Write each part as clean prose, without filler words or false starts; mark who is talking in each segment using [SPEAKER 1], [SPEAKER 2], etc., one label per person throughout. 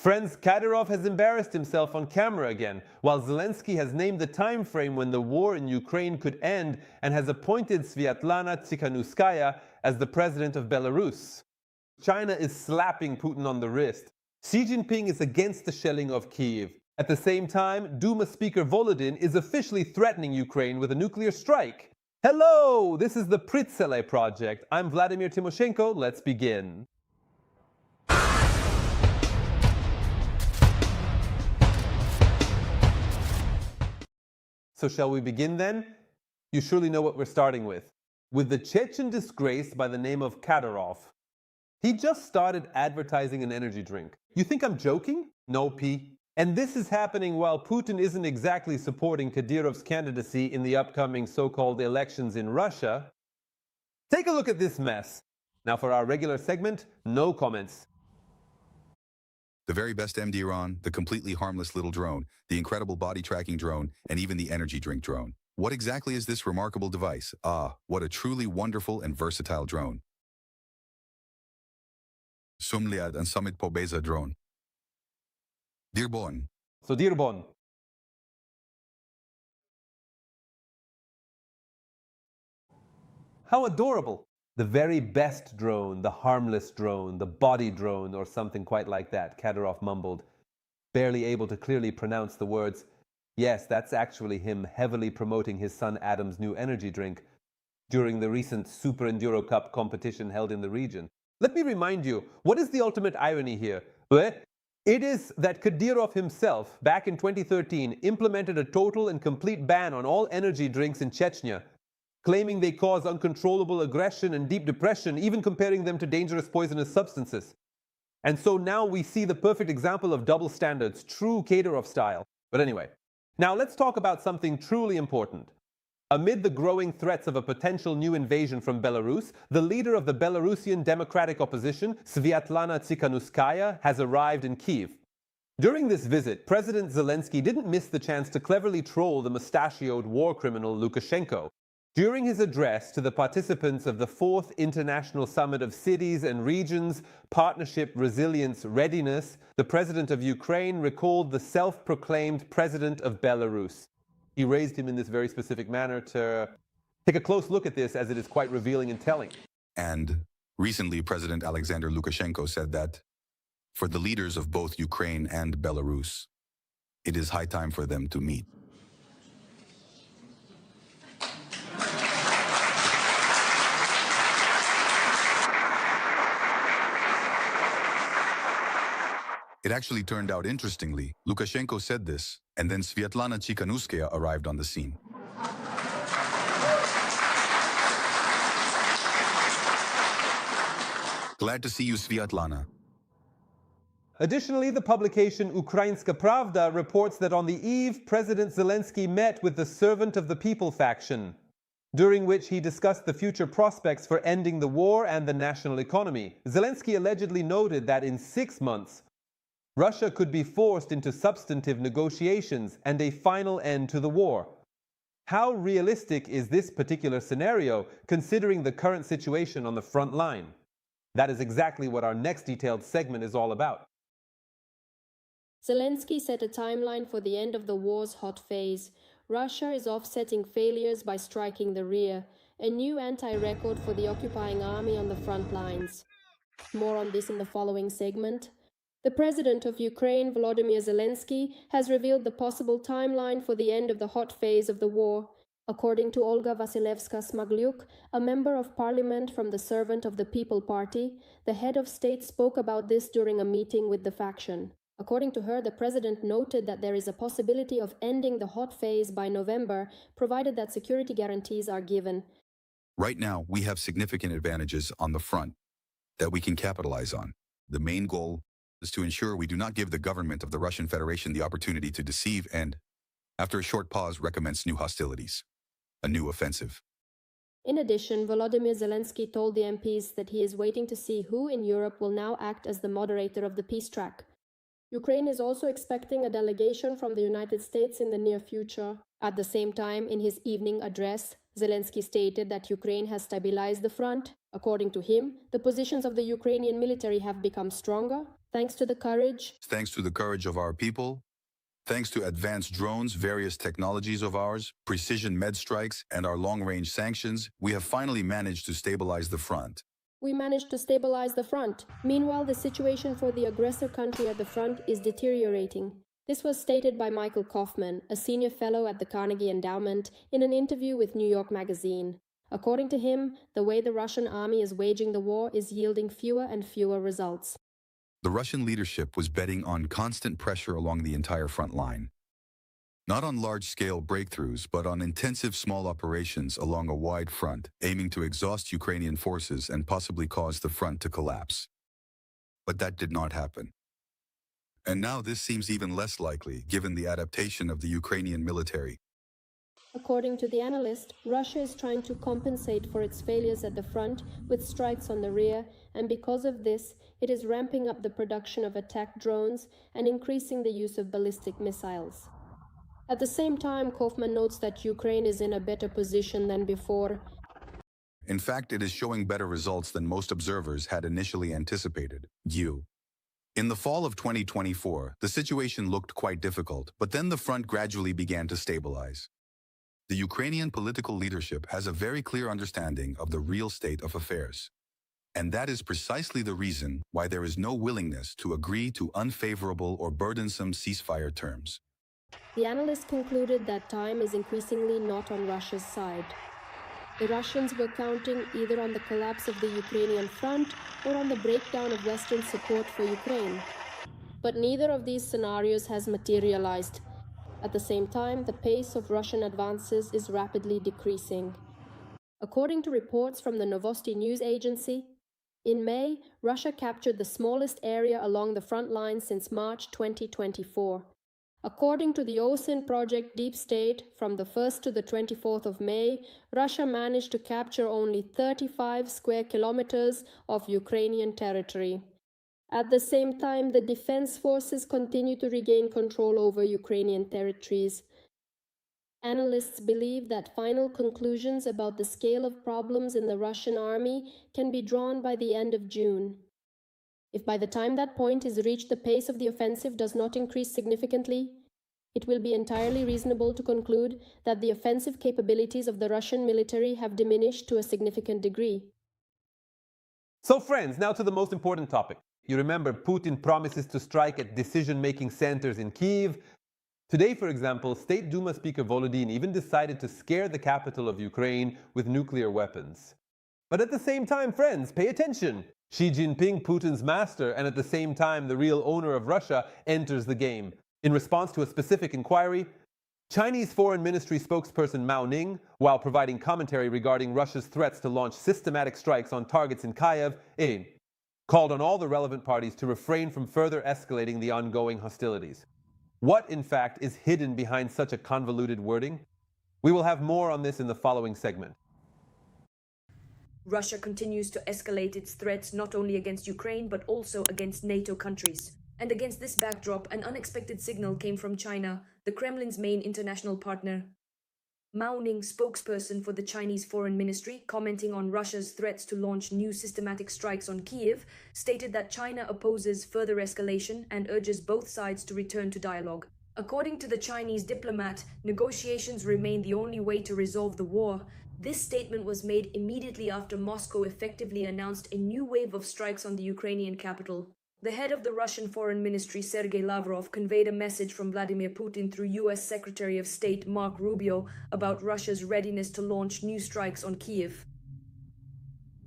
[SPEAKER 1] Friends, Kadyrov has embarrassed himself on camera again, while Zelenskyy has named the time frame when the war in Ukraine could end and has appointed Sviatlana Tsikhanouskaya as the president of Belarus. China is slapping Putin on the wrist. Xi Jinping is against the shelling of Kyiv. At the same time, Duma Speaker Volodin is officially threatening Ukraine with a nuclear strike. Hello, this is the Pritsele Project. I'm Vladimir Timoshenko. Let's begin. So shall we begin then? You surely know what we're starting with the Chechen disgrace by the name of Kadyrov. He just started advertising an energy drink. You think I'm joking? No, P. And this is happening while Putin isn't exactly supporting Kadyrov's candidacy in the upcoming so-called elections in Russia. Take a look at this mess. Now for our regular segment, no comments.
[SPEAKER 2] The very best MD-RON, the completely harmless little drone, the incredible body tracking drone, and even the energy drink drone. What exactly is this remarkable device? Ah, what a truly wonderful and versatile drone. Sumliad and Summit Pobeza drone. Dirbon.
[SPEAKER 1] So Dirbon. How adorable. The very best drone, the harmless drone, the body drone, or something quite like that, Kadyrov mumbled, barely able to clearly pronounce the words. Yes, that's actually him heavily promoting his son Adam's new energy drink during the recent Super Enduro Cup competition held in the region. Let me remind you, what is the ultimate irony here? It is that Kadyrov himself, back in 2013, implemented a total and complete ban on all energy drinks in Chechnya, claiming they cause uncontrollable aggression and deep depression, even comparing them to dangerous poisonous substances. And so now we see the perfect example of double standards, true Kadyrov style. But anyway, now let's talk about something truly important. Amid the growing threats of a potential new invasion from Belarus, the leader of the Belarusian democratic opposition, Sviatlana Tsikhanouskaya, has arrived in Kyiv. During this visit, President Zelenskyy didn't miss the chance to cleverly troll the mustachioed war criminal Lukashenko. During his address to the participants of the 4th International Summit of Cities and Regions, Partnership, Resilience, Readiness, the president of Ukraine recalled the self-proclaimed president of Belarus. He raised him in this very specific manner to take a close look at this, as it is quite revealing and telling.
[SPEAKER 2] And recently, President Alexander Lukashenko said that for the leaders of both Ukraine and Belarus, it is high time for them to meet. It actually turned out interestingly. Lukashenko said this, and then Sviatlana Tsikhanouskaya arrived on the scene. Glad to see you, Sviatlana.
[SPEAKER 1] Additionally, the publication Ukrainska Pravda reports that on the eve, President Zelenskyy met with the Servant of the People faction, during which he discussed the future prospects for ending the war and the national economy. Zelenskyy allegedly noted that in 6 months, Russia could be forced into substantive negotiations and a final end to the war. How realistic is this particular scenario, considering the current situation on the front line? That is exactly what our next detailed segment is all about.
[SPEAKER 3] Zelenskyy set a timeline for the end of the war's hot phase. Russia is offsetting failures by striking the rear, a new anti-record for the occupying army on the front lines. More on this in the following segment. The president of Ukraine, Volodymyr Zelenskyy, has revealed the possible timeline for the end of the hot phase of the war. According to Olga Vasilevska-Smaglyuk, a member of parliament from the Servant of the People party, the head of state spoke about this during a meeting with the faction. According to her, the president noted that there is a possibility of ending the hot phase by November, provided that security guarantees are given.
[SPEAKER 2] Right now, we have significant advantages on the front that we can capitalize on. The main goal is to ensure we do not give the government of the Russian Federation the opportunity to deceive and, after a short pause, recommence new hostilities, a new offensive.
[SPEAKER 3] In addition, Volodymyr Zelenskyy told the MPs that he is waiting to see who in Europe will now act as the moderator of the peace track. Ukraine is also expecting a delegation from the United States in the near future. At the same time, in his evening address, Zelenskyy stated that Ukraine has stabilized the front. According to him, the positions of the Ukrainian military have become stronger. Thanks to the courage,
[SPEAKER 2] Thanks to the courage of our people, thanks to advanced drones, various technologies of ours, precision med strikes, and our long-range sanctions, we have finally managed to stabilize the front.
[SPEAKER 3] we managed to stabilize the front. Meanwhile, the situation for the aggressor country at the front is deteriorating. This was stated by Michael Kaufman, a senior fellow at the Carnegie Endowment, in an interview with New York Magazine. According to him, the way the Russian army is waging the war is yielding fewer and fewer results.
[SPEAKER 2] The Russian leadership was betting on constant pressure along the entire front line. Not on large-scale breakthroughs, but on intensive small operations along a wide front, aiming to exhaust Ukrainian forces and possibly cause the front to collapse. But that did not happen. And now this seems even less likely, given the adaptation of the Ukrainian military.
[SPEAKER 3] According to the analyst, Russia is trying to compensate for its failures at the front with strikes on the rear, and because of this, it is ramping up the production of attack drones and increasing the use of ballistic missiles. At the same time, Kaufman notes that Ukraine is in a better position than before.
[SPEAKER 2] In fact, it is showing better results than most observers had initially anticipated. In the fall of 2024, the situation looked quite difficult, but then the front gradually began to stabilize. The Ukrainian political leadership has a very clear understanding of the real state of affairs. And that is precisely the reason why there is no willingness to agree to unfavorable or burdensome ceasefire terms.
[SPEAKER 3] The analyst concluded that time is increasingly not on Russia's side. The Russians were counting either on the collapse of the Ukrainian front or on the breakdown of Western support for Ukraine. But neither of these scenarios has materialized. At the same time, the pace of Russian advances is rapidly decreasing. According to reports from the Novosti news agency, in May, Russia captured the smallest area along the front line since March 2024. According to the OSINT project Deep State, from the 1st to the 24th of May, Russia managed to capture only 35 square kilometers of Ukrainian territory. At the same time, the defense forces continue to regain control over Ukrainian territories. Analysts believe that final conclusions about the scale of problems in the Russian army can be drawn by the end of June. If by the time that point is reached the pace of the offensive does not increase significantly, it will be entirely reasonable to conclude that the offensive capabilities of the Russian military have diminished to a significant degree.
[SPEAKER 1] So friends, now to the most important topic. You remember Putin promises to strike at decision-making centers in Kyiv. Today, for example, State Duma Speaker Volodin even decided to scare the capital of Ukraine with nuclear weapons. But at the same time, friends, pay attention. Xi Jinping, Putin's master, and at the same time the real owner of Russia, enters the game. In response to a specific inquiry, Chinese Foreign Ministry spokesperson Mao Ning, while providing commentary regarding Russia's threats to launch systematic strikes on targets in Kyiv, called on all the relevant parties to refrain from further escalating the ongoing hostilities. What, in fact, is hidden behind such a convoluted wording? We will have more on this in the following segment.
[SPEAKER 4] Russia continues to escalate its threats not only against Ukraine but also against NATO countries. And against this backdrop, an unexpected signal came from China, the Kremlin's main international partner. Mao Ning, spokesperson for the Chinese Foreign Ministry, commenting on Russia's threats to launch new systematic strikes on Kyiv, stated that China opposes further escalation and urges both sides to return to dialogue. According to the Chinese diplomat, negotiations remain the only way to resolve the war. This statement was made immediately after Moscow effectively announced a new wave of strikes on the Ukrainian capital. The head of the Russian Foreign Ministry, Sergei Lavrov, conveyed a message from Vladimir Putin through U.S. Secretary of State Mark Rubio about Russia's readiness to launch new strikes on Kyiv.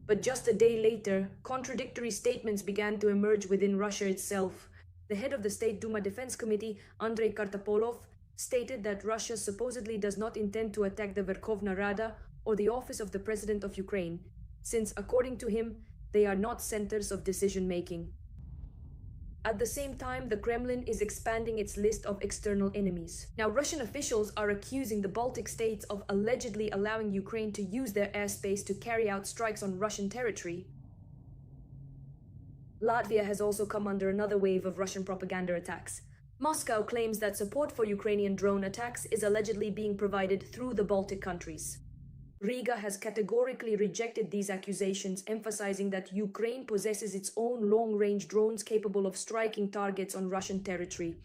[SPEAKER 4] But just a day later, contradictory statements began to emerge within Russia itself. The head of the State Duma Defense Committee, Andrei Kartapolov, stated that Russia supposedly does not intend to attack the Verkhovna Rada or the office of the President of Ukraine, since, according to him, they are not centers of decision-making. At the same time, the Kremlin is expanding its list of external enemies. Now, Russian officials are accusing the Baltic states of allegedly allowing Ukraine to use their airspace to carry out strikes on Russian territory. Latvia has also come under another wave of Russian propaganda attacks. Moscow claims that support for Ukrainian drone attacks is allegedly being provided through the Baltic countries. Riga has categorically rejected these accusations, emphasizing that Ukraine possesses its own long-range drones capable of striking targets on Russian territory.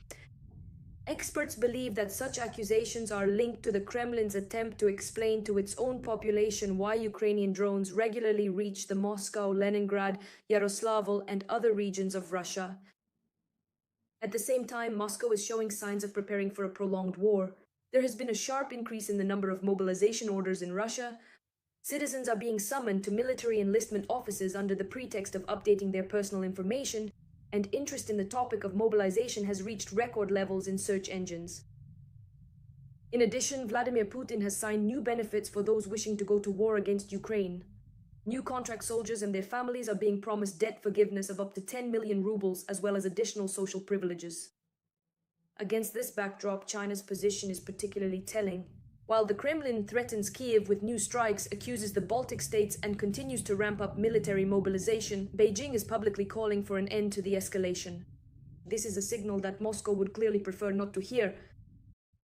[SPEAKER 4] Experts believe that such accusations are linked to the Kremlin's attempt to explain to its own population why Ukrainian drones regularly reach the Moscow, Leningrad, Yaroslavl, and other regions of Russia. At the same time, Moscow is showing signs of preparing for a prolonged war. There has been a sharp increase in the number of mobilization orders in Russia. Citizens are being summoned to military enlistment offices under the pretext of updating their personal information, and interest in the topic of mobilization has reached record levels in search engines. In addition, Vladimir Putin has signed new benefits for those wishing to go to war against Ukraine. New contract soldiers and their families are being promised debt forgiveness of up to 10 million rubles, as well as additional social privileges. Against this backdrop, China's position is particularly telling. While the Kremlin threatens Kyiv with new strikes, accuses the Baltic states, and continues to ramp up military mobilization, Beijing is publicly calling for an end to the escalation. This is a signal that Moscow would clearly prefer not to hear.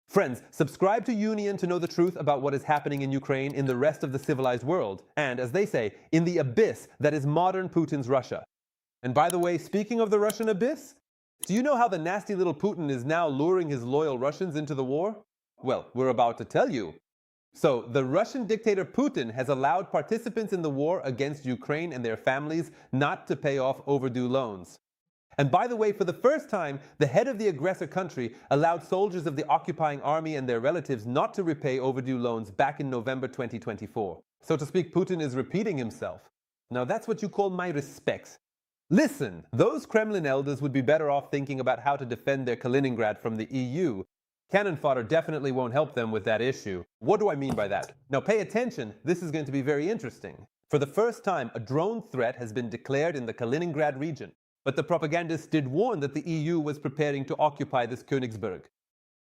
[SPEAKER 1] Friends, subscribe to Union to know the truth about what is happening in Ukraine in the rest of the civilized world, and, as they say, in the abyss that is modern Putin's Russia. And by the way, speaking of the Russian abyss, do you know how the nasty little Putin is now luring his loyal Russians into the war? Well, we're about to tell you. So, the Russian dictator Putin has allowed participants in the war against Ukraine and their families not to pay off overdue loans. And by the way, for the first time, the head of the aggressor country allowed soldiers of the occupying army and their relatives not to repay overdue loans back in November 2024. So to speak, Putin is repeating himself. Now that's what you call my respects. Listen, those Kremlin elders would be better off thinking about how to defend their Kaliningrad from the EU. Cannon fodder definitely won't help them with that issue. What do I mean by that? Now pay attention, this is going to be very interesting. For the first time, a drone threat has been declared in the Kaliningrad region. But the propagandists did warn that the EU was preparing to occupy this Königsberg.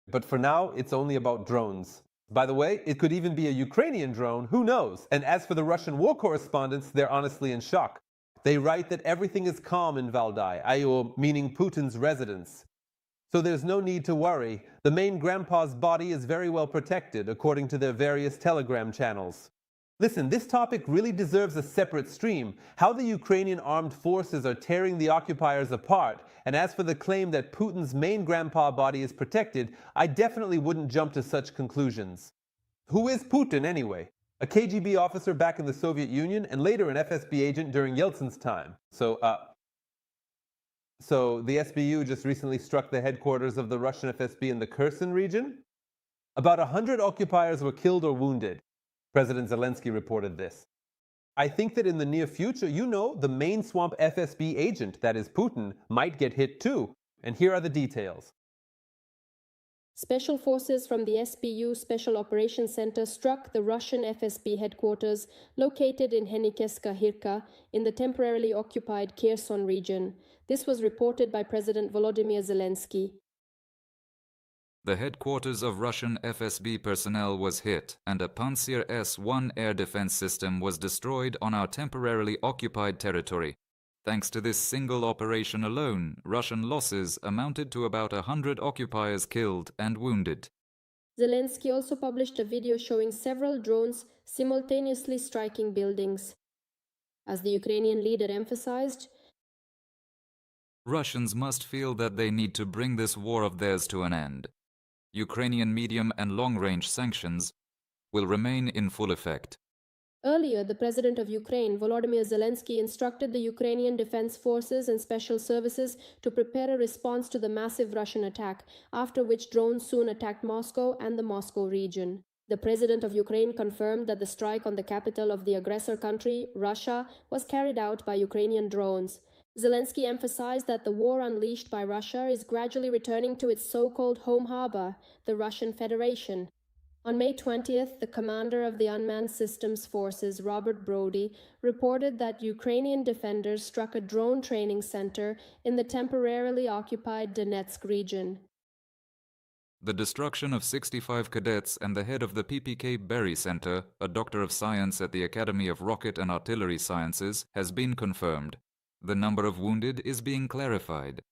[SPEAKER 1] But for now, it's only about drones. By the way, it could even be a Ukrainian drone, who knows? And as for the Russian war correspondents, they're honestly in shock. They write that everything is calm in Valdai, meaning Putin's residence. So there's no need to worry. The main grandpa's body is very well protected, according to their various Telegram channels. Listen, this topic really deserves a separate stream, how the Ukrainian armed forces are tearing the occupiers apart, and as for the claim that Putin's main grandpa body is protected, I definitely wouldn't jump to such conclusions. Who is Putin anyway? A KGB officer back in the Soviet Union, and later an FSB agent during Yeltsin's time. So the SBU just recently struck the headquarters of the Russian FSB in the Kherson region? About 100 occupiers were killed or wounded. President Zelenskyy reported this. I think that in the near future, the main swamp FSB agent, that is Putin, might get hit too. And here are the details.
[SPEAKER 3] Special forces from the SBU Special Operations Center struck the Russian FSB headquarters located in Stepnohirsk in the temporarily occupied Kherson region. This was reported by President Volodymyr Zelenskyy.
[SPEAKER 5] The headquarters of Russian FSB personnel was hit, and a Pantsir S-1 air defense system was destroyed on our temporarily occupied territory. Thanks to this single operation alone, Russian losses amounted to about 100 occupiers killed and wounded.
[SPEAKER 3] Zelenskyy also published a video showing several drones simultaneously striking buildings. As the Ukrainian leader emphasized,
[SPEAKER 5] Russians must feel that they need to bring this war of theirs to an end. Ukrainian medium and long-range sanctions will remain in full effect.
[SPEAKER 3] Earlier, the President of Ukraine, Volodymyr Zelenskyy, instructed the Ukrainian Defense Forces and Special Services to prepare a response to the massive Russian attack, after which drones soon attacked Moscow and the Moscow region. The President of Ukraine confirmed that the strike on the capital of the aggressor country, Russia, was carried out by Ukrainian drones. Zelenskyy emphasized that the war unleashed by Russia is gradually returning to its so-called home harbor, the Russian Federation. On May 20th, the commander of the Unmanned Systems Forces, Robert Brody, reported that Ukrainian defenders struck a drone training center in the temporarily occupied Donetsk region.
[SPEAKER 5] The destruction of 65 cadets and the head of the PPK Berry Center, a doctor of science at the Academy of Rocket and Artillery Sciences, has been confirmed. The number of wounded is being clarified.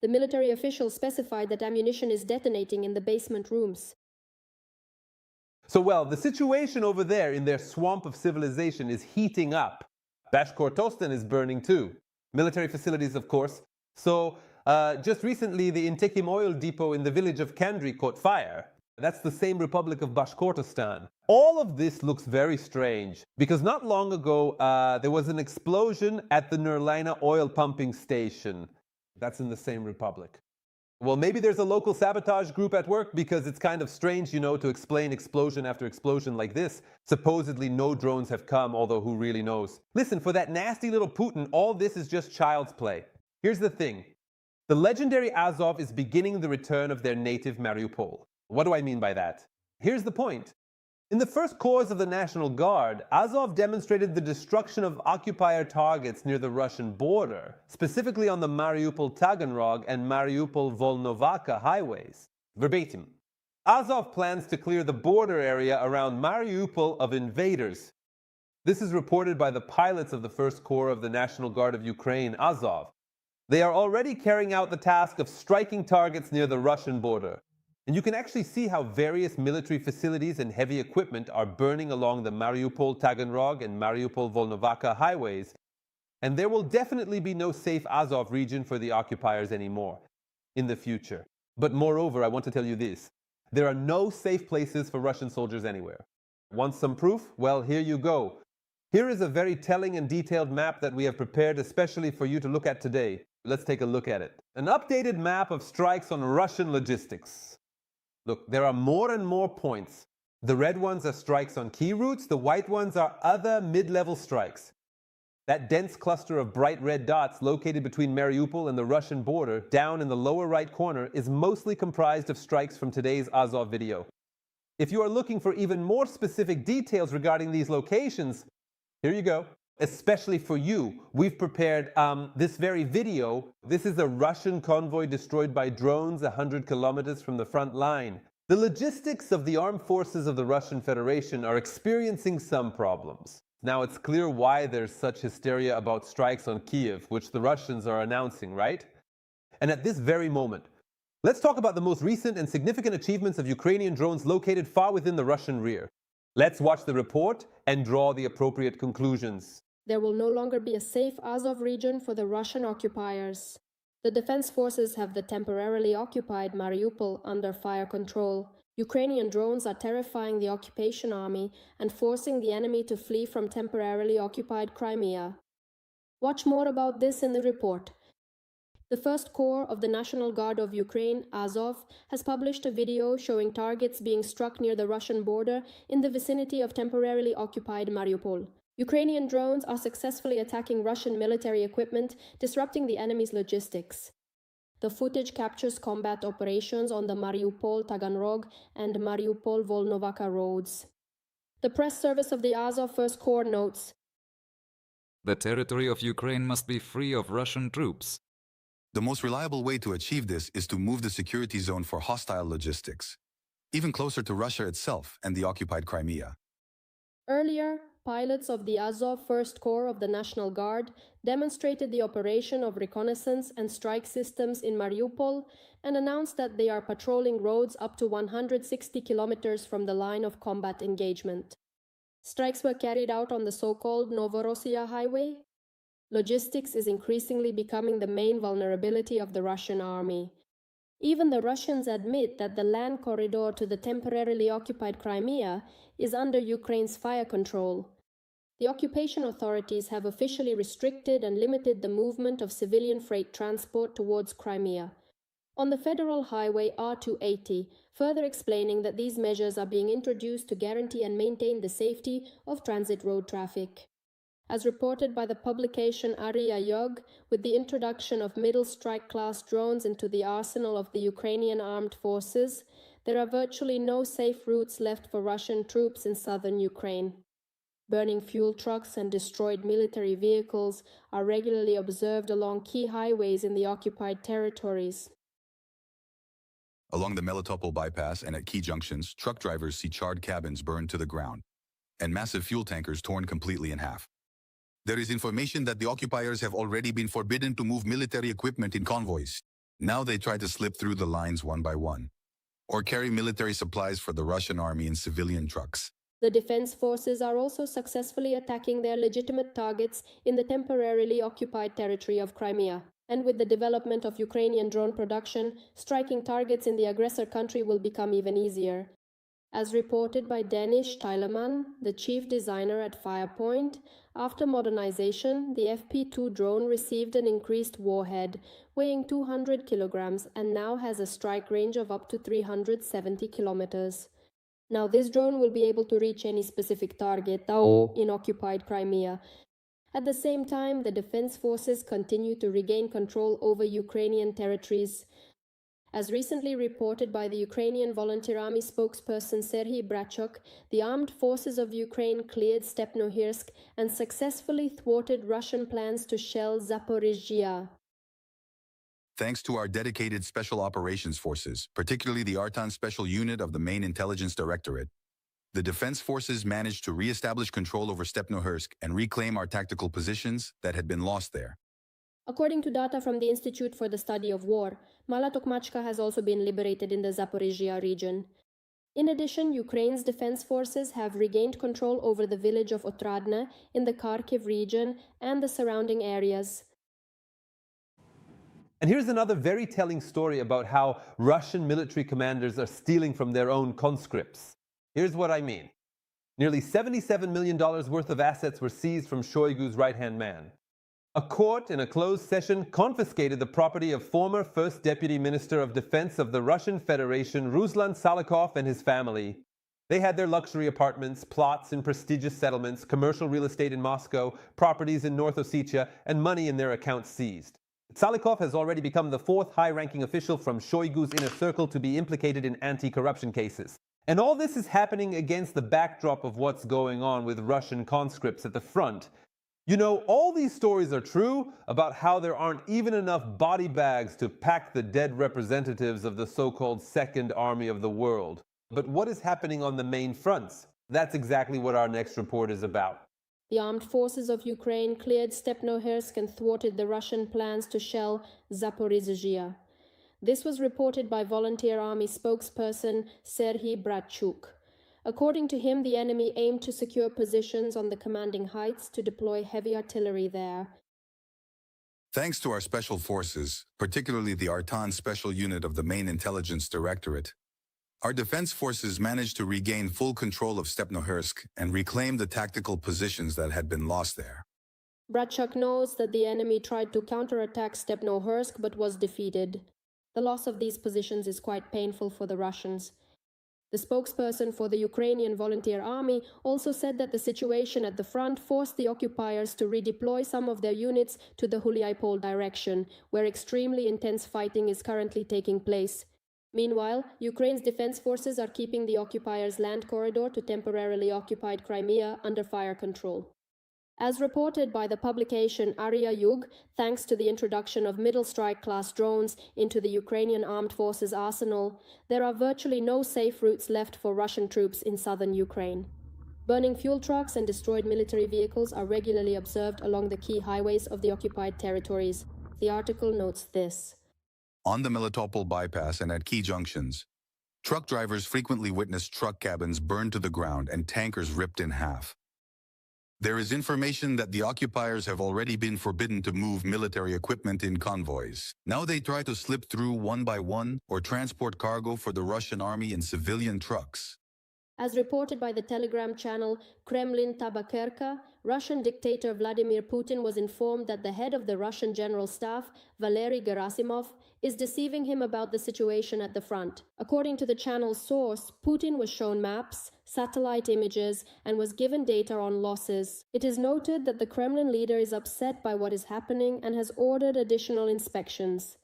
[SPEAKER 3] The military official specified that ammunition is detonating in the basement rooms.
[SPEAKER 1] So, well, the situation over there in their swamp of civilization is heating up. Bashkortostan is burning too. Military facilities, of course. So, just recently, the Intekim oil depot in the village of Kandri caught fire. That's the same Republic of Bashkortostan. All of this looks very strange because not long ago, there was an explosion at the Nurlina oil pumping station. That's in the same republic. Well, maybe there's a local sabotage group at work because it's kind of strange, to explain explosion after explosion like this. Supposedly no drones have come, although who really knows? Listen, for that nasty little Putin, all this is just child's play. Here's the thing. The legendary Azov is beginning the return of their native Mariupol. What do I mean by that? Here's the point. In the first corps of the National Guard, Azov demonstrated the destruction of occupier targets near the Russian border, specifically on the Mariupol-Taganrog and Mariupol-Volnovakha highways. Verbatim. Azov plans to clear the border area around Mariupol of invaders. This is reported by the pilots of the first corps of the National Guard of Ukraine, Azov. They are already carrying out the task of striking targets near the Russian border. And you can actually see how various military facilities and heavy equipment are burning along the Mariupol-Taganrog and Mariupol-Volnovakha highways. And there will definitely be no safe Azov region for the occupiers anymore in the future. But moreover, I want to tell you this. There are no safe places for Russian soldiers anywhere. Want some proof? Well, here you go. Here is a very telling and detailed map that we have prepared especially for you to look at today. Let's take a look at it. An updated map of strikes on Russian logistics. Look, there are more and more points. The red ones are strikes on key routes, the white ones are other mid-level strikes. That dense cluster of bright red dots located between Mariupol and the Russian border, down in the lower right corner, is mostly comprised of strikes from today's Azov video. If you are looking for even more specific details regarding these locations, here you go. Especially for you, we've prepared this very video. This is a Russian convoy destroyed by drones 100 kilometers from the front line. The logistics of the armed forces of the Russian Federation are experiencing some problems. Now it's clear why there's such hysteria about strikes on Kyiv, which the Russians are announcing, right? And at this very moment, let's talk about the most recent and significant achievements of Ukrainian drones located far within the Russian rear. Let's watch the report and draw the appropriate conclusions.
[SPEAKER 3] There will no longer be a safe Azov region for the Russian occupiers. The defense forces have the temporarily occupied Mariupol under fire control. Ukrainian drones are terrifying the occupation army and forcing the enemy to flee from temporarily occupied Crimea. Watch more about this in the report. The First Corps of the National Guard of Ukraine, Azov, has published a video showing targets being struck near the Russian border in the vicinity of temporarily occupied Mariupol. Ukrainian drones are successfully attacking Russian military equipment, disrupting the enemy's logistics. The footage captures combat operations on the Mariupol-Taganrog and Mariupol-Volnovakha roads. The press service of the Azov First Corps notes,
[SPEAKER 5] The territory of Ukraine must be free of Russian troops.
[SPEAKER 2] The most reliable way to achieve this is to move the security zone for hostile logistics, even closer to Russia itself and the occupied Crimea.
[SPEAKER 3] Earlier, pilots of the Azov First Corps of the National Guard demonstrated the operation of reconnaissance and strike systems in Mariupol and announced that they are patrolling roads up to 160 kilometers from the line of combat engagement. Strikes were carried out on the so-called Novorossiya highway. Logistics is increasingly becoming the main vulnerability of the Russian army. Even the Russians admit that the land corridor to the temporarily occupied Crimea is under Ukraine's fire control. The occupation authorities have officially restricted and limited the movement of civilian freight transport towards Crimea. On the federal highway R280, further explaining that these measures are being introduced to guarantee and maintain the safety of transit road traffic. As reported by the publication Aria Yog, with the introduction of middle strike class drones into the arsenal of the Ukrainian armed forces, there are virtually no safe routes left for Russian troops in southern Ukraine. Burning fuel trucks and destroyed military vehicles are regularly observed along key highways in the occupied territories.
[SPEAKER 2] Along the Melitopol bypass and at key junctions, truck drivers see charred cabins burned to the ground and massive fuel tankers torn completely in half. There is information that the occupiers have already been forbidden to move military equipment in convoys. Now they try to slip through the lines one by one. or carry military supplies for the Russian army in civilian trucks.
[SPEAKER 3] The defense forces are also successfully attacking their legitimate targets in the temporarily occupied territory of Crimea. And with the development of Ukrainian drone production, striking targets in the aggressor country will become even easier. As reported by Denis Tylerman, the chief designer at Firepoint, after modernization, the FP2 drone received an increased warhead, weighing 200 kilograms, and now has a strike range of up to 370 kilometers. Now, this drone will be able to reach any specific target in occupied Crimea. At the same time, the defense forces continue to regain control over Ukrainian territories. As recently reported by the Ukrainian Volunteer Army spokesperson Serhiy Brachuk, the armed forces of Ukraine cleared Stepnohirsk and successfully thwarted Russian plans to shell Zaporizhzhia.
[SPEAKER 2] Thanks to our dedicated Special Operations Forces, particularly the Artan Special Unit of the Main Intelligence Directorate, the defense forces managed to re-establish control over Stepnohirsk and reclaim our tactical positions that had been lost there.
[SPEAKER 3] According to data from the Institute for the Study of War, Mala Tokmachka has also been liberated in the Zaporizhzhia region. In addition, Ukraine's defense forces have regained control over the village of Otradne in the Kharkiv region and the surrounding areas.
[SPEAKER 1] And here's another very telling story about how Russian military commanders are stealing from their own conscripts. Here's what I mean. Nearly $77 million worth of assets were seized from Shoigu's right-hand man. A court in a closed session confiscated the property of former First Deputy Minister of Defense of the Russian Federation, Ruslan Salykov, and his family. They had their luxury apartments, plots in prestigious settlements, commercial real estate in Moscow, properties in North Ossetia, and money in their accounts seized. Salykov has already become the fourth high-ranking official from Shoigu's inner circle to be implicated in anti-corruption cases. And all this is happening against the backdrop of what's going on with Russian conscripts at the front. You know, all these stories are true about how there aren't even enough body bags to pack the dead representatives of the so-called Second Army of the world. But what is happening on the main fronts? That's exactly what our next report is about.
[SPEAKER 3] The armed forces of Ukraine cleared Stepnohirsk and thwarted the Russian plans to shell Zaporizhzhia. This was reported by Volunteer Army spokesperson Serhiy Brachuk. According to him, the enemy aimed to secure positions on the commanding heights to deploy heavy artillery there.
[SPEAKER 2] Thanks to our special forces, particularly the Artan Special Unit of the Main Intelligence Directorate, our defense forces managed to regain full control of Stepnohirsk and reclaim the tactical positions that had been lost there.
[SPEAKER 3] Brachuk knows that the enemy tried to counterattack Stepnohirsk but was defeated. The loss of these positions is quite painful for the Russians. The spokesperson for the Ukrainian Volunteer Army also said that the situation at the front forced the occupiers to redeploy some of their units to the Mariupol direction, where extremely intense fighting is currently taking place. Meanwhile, Ukraine's defense forces are keeping the occupiers' land corridor to temporarily occupied Crimea under fire control. As reported by the publication Aria Yug, thanks to the introduction of middle strike class drones into the Ukrainian armed forces arsenal, there are virtually no safe routes left for Russian troops in southern Ukraine. Burning fuel trucks and destroyed military vehicles are regularly observed along the key highways of the occupied territories. The article notes this.
[SPEAKER 2] On the Melitopol bypass and at key junctions, truck drivers frequently witness truck cabins burned to the ground and tankers ripped in half. There is information that the occupiers have already been forbidden to move military equipment in convoys. Now they try to slip through one by one or transport cargo for the Russian army in civilian trucks.
[SPEAKER 3] As reported by the Telegram channel Kremlin Tabakerka, Russian dictator Vladimir Putin was informed that the head of the Russian General Staff, Valery Gerasimov, is deceiving him about the situation at the front. According to the channel's source, Putin was shown maps, satellite images, and was given data on losses. It is noted that the Kremlin leader is upset by what is happening and has ordered additional inspections.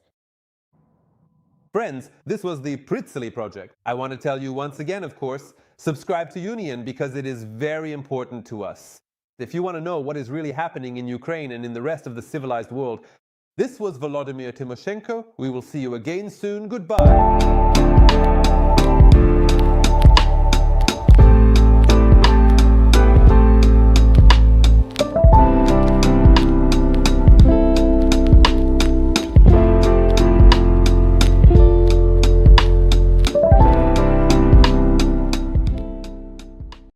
[SPEAKER 1] Friends, this was the Pritzli project. I want to tell you once again, of course, subscribe to Union because it is very important to us. If you want to know what is really happening in Ukraine and in the rest of the civilized world, this was Volodymyr Tymoshenko. We will see you again soon. Goodbye.